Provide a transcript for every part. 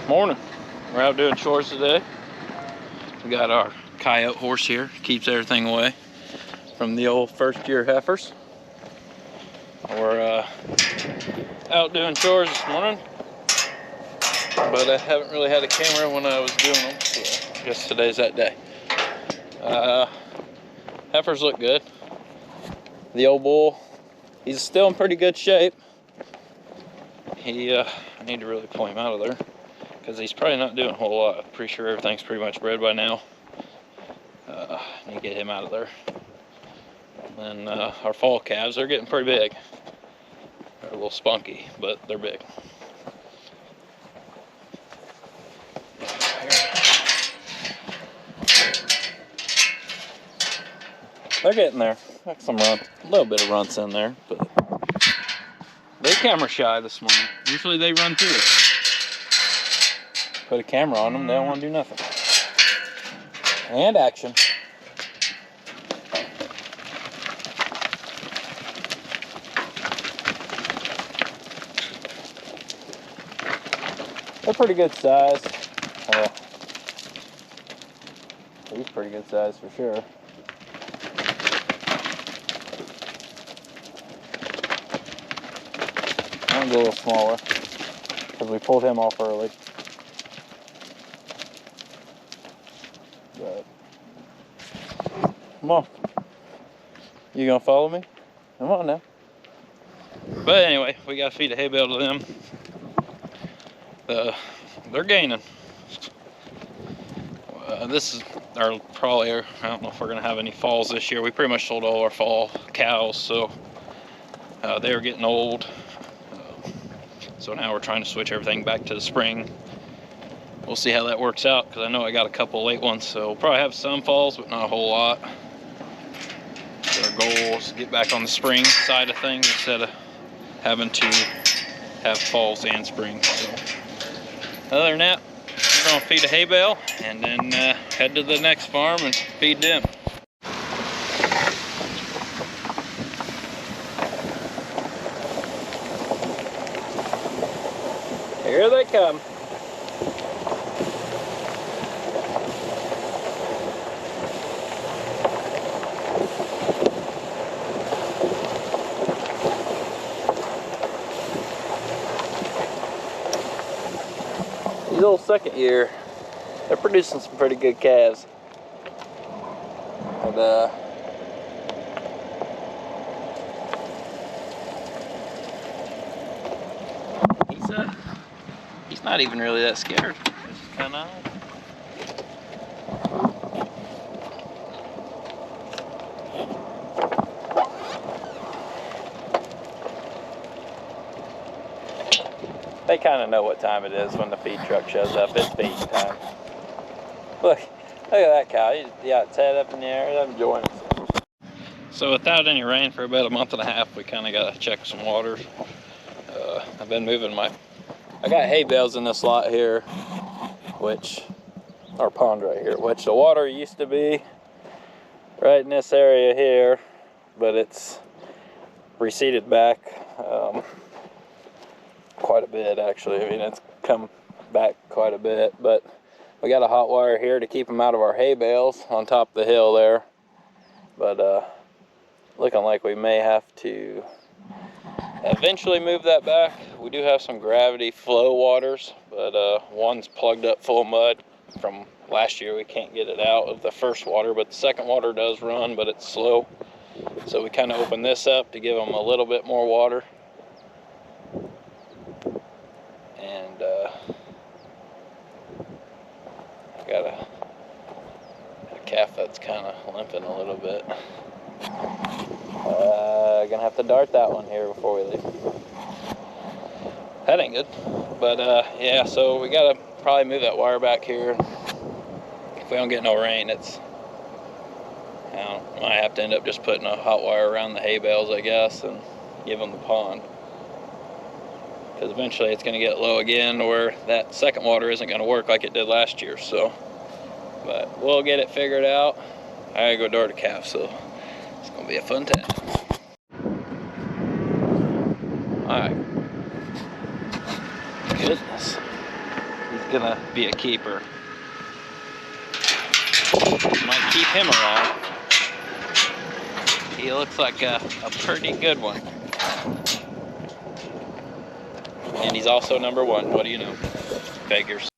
Morning. We're out doing chores today. We got our coyote horse here, keeps everything away from the old first-year heifers. We're out doing chores this morning, but I haven't really had a camera when I was doing them, so I guess today's that day. Heifers look good. The old bull, he's still in pretty good shape. I need to really pull him out of there because he's probably not doing a whole lot. I'm pretty sure everything's pretty much bred by now. Need to get him out of there. And our fall calves, they're getting pretty big. They're a little spunky, but they're big. They're getting there. Like some run, a little bit of runts in there, but they're camera shy this morning. Usually they run through it. Put a camera on them, they don't want to do nothing. And action. They're pretty good size. He's pretty good size for sure. One's a little smaller because we pulled him off early. But come on, you gonna follow me? Come on now. But anyway, we gotta feed a hay bale to them. They're gaining. This is our probably, I don't know if we're gonna have any falls this year. We pretty much sold all our fall cows, so they were getting old. So now we're trying to switch everything back to the spring. We'll see how that works out, because I know I got a couple late ones, so we'll probably have some falls, but not a whole lot. So our goal is to get back on the spring side of things instead of having to have falls and spring. So other than that, we're gonna feed a hay bale and then head to the next farm and feed them. Here they come. These old second year, they're producing some pretty good calves. And he's not even really that scared. It's just kind of odd. They kind of know what time it is when the feed truck shows up. It's feeding time. Look at that cow. He's got its head up in the air. I'm enjoying it. So without any rain for about a month and a half, we kind of got to check some water. I've been moving I got hay bales in this lot here, our pond right here, which the water used to be right in this area here, but it's receded back quite a bit actually. I mean, it's come back quite a bit, but we got a hot wire here to keep them out of our hay bales on top of the hill there. But looking like we may have to eventually move that back. We do have some gravity flow waters, but one's plugged up full of mud from last year. We can't get it out of the first water, but the second water does run, but it's slow. So we kind of open this up to give them a little bit more water. And I got a calf that's kind of limping a little bit. Gonna have to dart that one here before we leave. That ain't good. But yeah, so we gotta probably move that wire back here. If we don't get no rain, might have to end up just putting a hot wire around the hay bales, I guess, and give them the pond. Because eventually it's gonna get low again, where that second water isn't gonna work like it did last year. So, but we'll get it figured out. I gotta go dart a calf, so it's gonna be a fun time. Alright. Goodness. He's gonna be a keeper. Might keep him around. He looks like a pretty good one. And he's also number 1. What do you know? Beggars.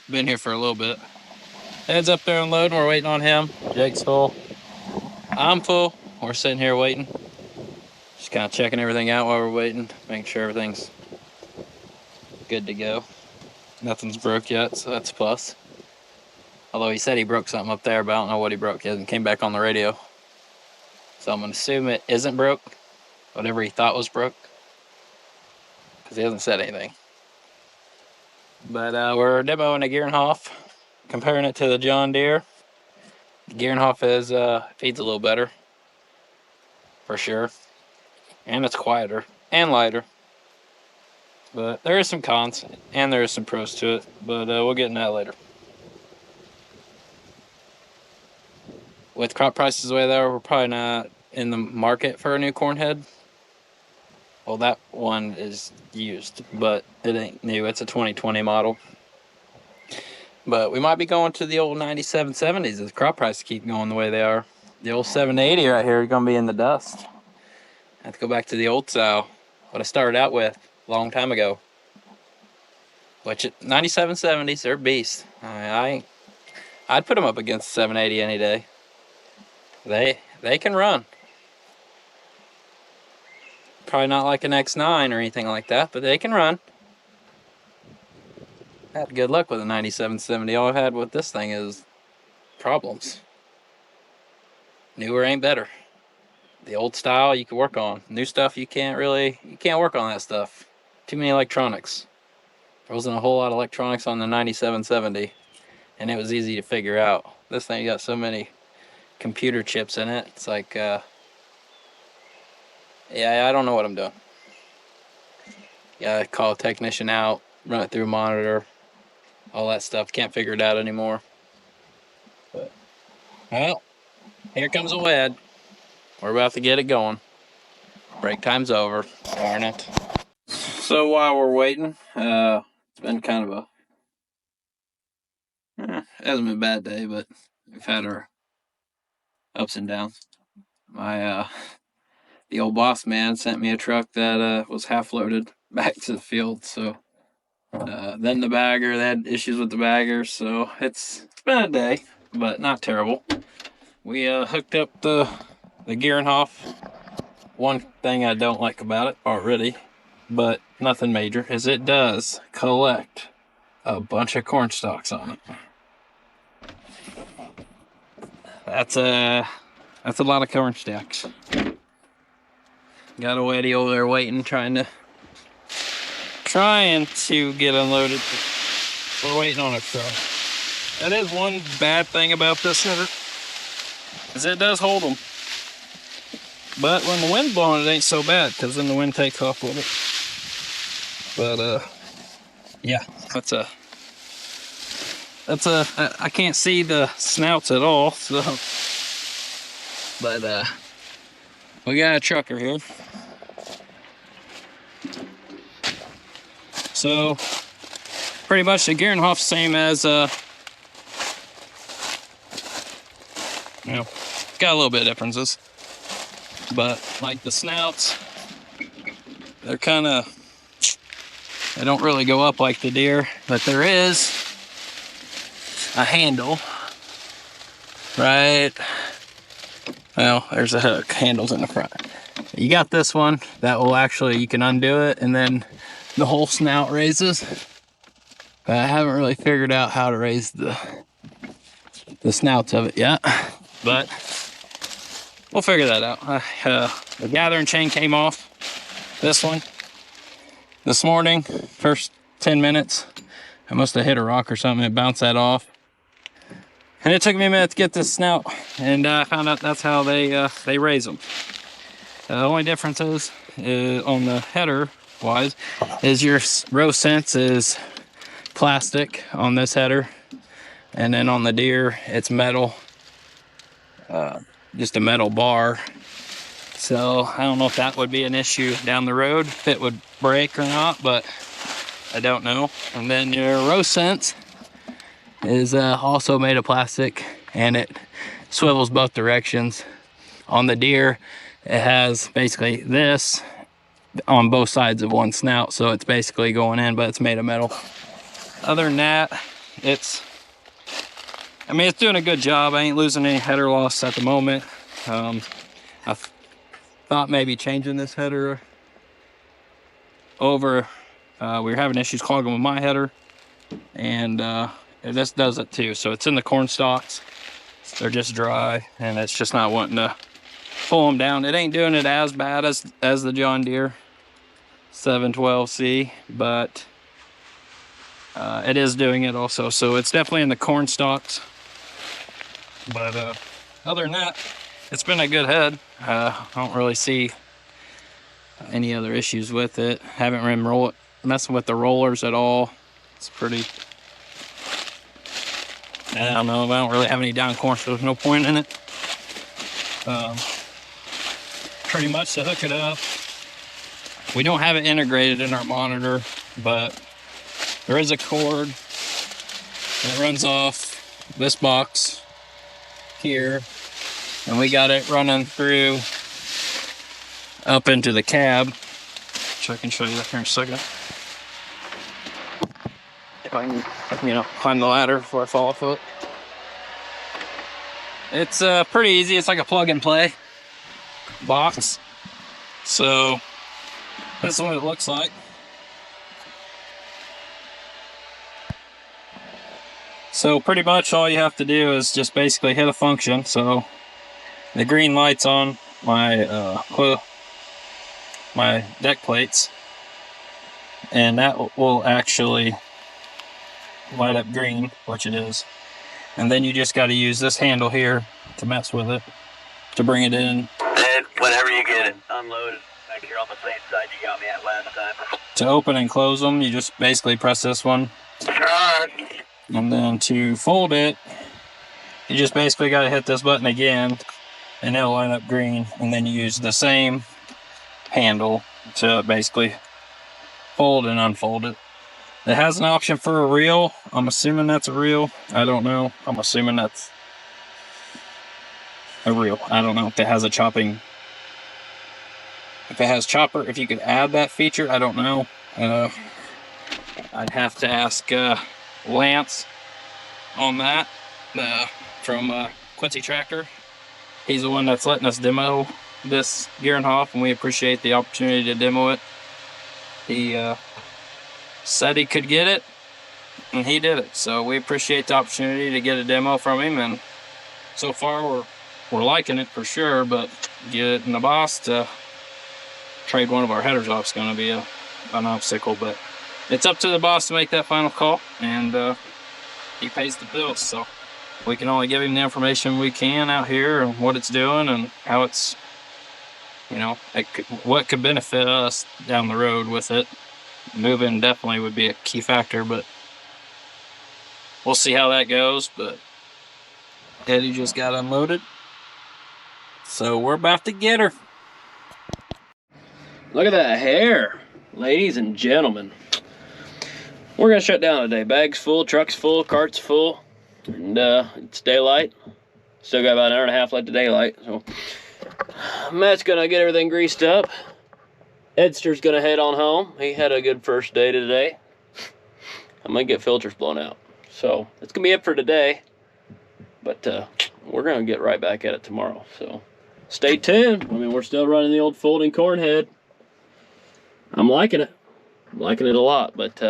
Been here for a little bit. Head's up there unloading. We're waiting on him. Jake's full. I'm full. We're sitting here waiting. Just kind of checking everything out while we're waiting. Making sure everything's good to go. Nothing's broke yet, so that's a plus. Although he said he broke something up there, but I don't know what he broke. He hasn't came back on the radio. So I'm going to assume it isn't broke. Whatever he thought was broke. Because he hasn't said anything. But we're demoing a Gierenhof. Comparing it to the John Deere. The Gierenhof feeds a little better. For sure. And it's quieter. And lighter. But there is some cons. And there is some pros to it. But we'll get into that later. With crop prices the way they are, we're probably not in the market for a new corn head. Well, that one is used, but it ain't new. It's a 2020 model. But we might be going to the old 9770s if crop prices keep going the way they are. The old 780 right here is going to be in the dust. I have to go back to the old style, what I started out with a long time ago. Which 9770s, they're beasts. I'd put them up against the 780 any day. They can run. Probably not like an X9 or anything like that, but they can run. I had good luck with a 9770. All I've had with this thing is problems. Newer ain't better. The old style you can work on. New stuff you can't work on that stuff. Too many electronics. There wasn't a whole lot of electronics on the 9770, and it was easy to figure out. This thing got so many computer chips in it. It's like, yeah, I don't know what I'm doing. Yeah, call a technician out, run it through a monitor, all that stuff. Can't figure it out anymore. But, well, here comes a wed. We're about to get it going. Break time's over. Darn it. So while we're waiting, it's been kind of it hasn't been a bad day, but we've had our ups and downs. The old boss man sent me a truck that was half loaded back to the field. So then the bagger, they had issues with the bagger. So it's been a day, but not terrible. We hooked up the Gierenhof. One thing I don't like about it already, but nothing major, is it does collect a bunch of corn stalks on it. That's a lot of corn stalks. Got a Weddy over there waiting, trying to get unloaded. We're waiting on a truck. That is one bad thing about this header, is it does hold them. But when the wind's blowing, it ain't so bad, because then the wind takes off with it. But yeah, I can't see the snouts at all, so. But we got a trucker here. So pretty much the Gierenhof's same as got a little bit of differences. But like the snouts, they don't really go up like the Deere, but there is a handle, right? Well, there's a hook, handles in the front. You got this one that will actually, you can undo it and then the whole snout raises. But I haven't really figured out how to raise the snouts of it yet, but we'll figure that out. The gathering chain came off, this one, this morning, first 10 minutes. I must have hit a rock or something, it bounced that off. And it took me a minute to get this snout, and I found out that's how they raise them. The only difference is on the header wise is your row sense is plastic on this header, and then on the Deere it's metal, just a metal bar. So I don't know if that would be an issue down the road, if it would break or not, but I don't know. And then your row sense is also made of plastic, and it swivels both directions. On the Deere, it has basically this on both sides of one snout, so it's basically going in, but it's made of metal. Other than that, I mean, it's doing a good job. I ain't losing any header loss at the moment. I thought maybe changing this header over. We were having issues clogging with my header, and this does it too. So it's in the corn stalks. They're just dry, and it's just not wanting to pull them down. It ain't doing it as bad as the John Deere 712C, but it is doing it also. So it's definitely in the corn stalks. But other than that, it's been a good head. I don't really see any other issues with it. Haven't been messing with the rollers at all. It's pretty, I don't know, I don't really have any down corn, so there's no point in it. Pretty much to hook it up, we don't have it integrated in our monitor, but there is a cord that runs off this box here, and we got it running through up into the cab, which I can show you that here in a second. If I can, you know, climb the ladder before I fall off of it. It's pretty easy. It's like a plug and play box. So that's what it looks like. So pretty much all you have to do is just basically hit a function. So the green light's on my my deck plates, and that will actually light up green, which it is. And then you just got to use this handle here to mess with it, to bring it in. And whenever you get it unloaded, back here on the same side you got me at last time. To open and close them, you just basically press this one. And then to fold it, you just basically got to hit this button again, and it'll light up green. And then you use the same handle to basically fold and unfold it. It has an option for a reel. I'm assuming that's a reel. I don't know. I'm assuming that's a reel. I don't know if it has a chopping. If it has chopper, if you could add that feature, I don't know. I'd have to ask Lance on that from Quincy Tractor. He's the one that's letting us demo this gear and holf, and we appreciate the opportunity to demo it. He said he could get it, and he did it. So we appreciate the opportunity to get a demo from him, and so far we're liking it for sure. But getting the boss to trade one of our headers off is going to be an obstacle. But it's up to the boss to make that final call, and he pays the bills. So we can only give him the information we can out here and what it's doing and how it's, you know, what could benefit us down the road with it. Moving definitely would be a key factor, but we'll see how that goes. But Eddie just got unloaded, so we're about to get her. Look at that hair, ladies and gentlemen. We're gonna shut down today. Bags full, trucks full, carts full, and it's daylight. Still got about an hour and a half left of daylight, so Matt's gonna get everything greased up. Edster's gonna head on home. He had a good first day today. I'm gonna get filters blown out. So that's gonna be it for today. But we're gonna get right back at it tomorrow. So stay tuned. I mean, we're still running the old folding corn head. I'm liking it. I'm liking it a lot, but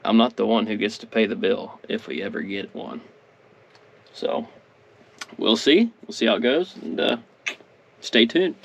I'm not the one who gets to pay the bill if we ever get one. So we'll see. We'll see how it goes, and stay tuned.